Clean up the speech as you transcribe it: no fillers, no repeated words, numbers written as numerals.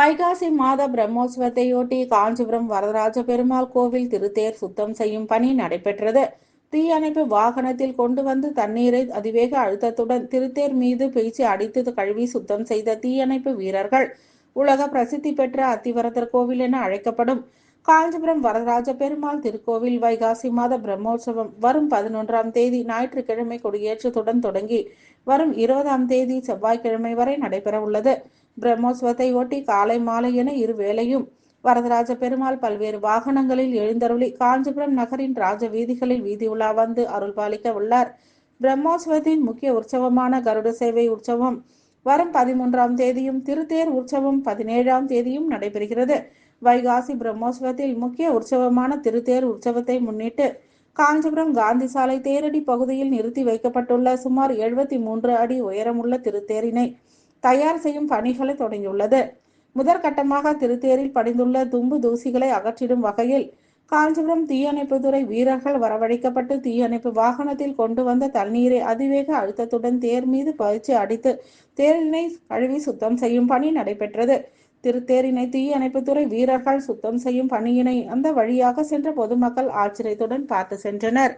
வைகாசி மாத பிரம்மோற்சவத்தையொட்டி காஞ்சிபுரம் வரதராஜ பெருமாள் கோவில் திருத்தேர் சுத்தம் செய்யும் பணி நடைபெற்றது. தீயணைப்பு வாகனத்தில் கொண்டு வந்து தண்ணீரை அதிவேக அழுத்தத்துடன் திருத்தேர் மீது பீய்ச்சி அடித்து கழுவி சுத்தம் செய்த தீயணைப்பு வீரர்கள் உலக பிரசித்தி பெற்ற அத்திவரதர் கோவில் என அழைக்கப்படும் காஞ்சிபுரம் வரதராஜ பெருமாள் திருக்கோவில் வைகாசி மாத பிரம்மோற்சவம் வரும் 11ஆம் தேதி ஞாயிற்றுக்கிழமை கொடியேற்றத்துடன் தொடங்கி வரும் 20ஆம் தேதி செவ்வாய்க்கிழமை வரை நடைபெற உள்ளது. பிரம்மோற்சவத்தை ஒட்டி காலை மாலை என இருவேளையும் வரதராஜ பெருமாள் பல்வேறு வாகனங்களில் எழுந்தருளி காஞ்சிபுரம் நகரின் ராஜ வீதிகளில் வீதி உலா வந்து அருள்பாலிக்க உள்ளார். பிரம்மோற்சவத்தின் முக்கிய உற்சவமான கருட சேவை உற்சவம் வரும் 13ஆம் தேதியும் திருத்தேர் உற்சவம் 17ஆம் தேதியும் நடைபெறுகிறது. வைகாசி பிரம்மோற்சவத்தில் முக்கிய உற்சவமான திருத்தேர் உற்சவத்தை முன்னிட்டு காஞ்சிபுரம் காந்தி சாலை தேரடி பகுதியில் நிறுத்தி வைக்கப்பட்டுள்ள சுமார் 73 அடி உயரமுள்ள திருத்தேரினை தயார் செய்யும் பணிகளை தொடங்கியுள்ளது. முதற்கட்டமாக திருத்தேரில் படிந்துள்ள தும்பு தூசிகளை அகற்றிடும் வகையில் காஞ்சிபுரம் தீயணைப்புத்துறை வீரர்கள் வரவழைக்கப்பட்டு தீயணைப்பு வாகனத்தில் கொண்டு வந்த தண்ணீரை அதிவேக அழுத்தத்துடன் தேர் மீது பாய்ச்சி அடித்து தேரினை கழுவி சுத்தம் செய்யும் பணி நடைபெற்றது. திருத்தேரினை தீயணைப்புத்துறை வீரர்கள் சுத்தம் செய்யும் பணியினை அந்த வழியாக சென்ற பொதுமக்கள் ஆச்சரியத்துடன் பார்த்து சென்றனர்.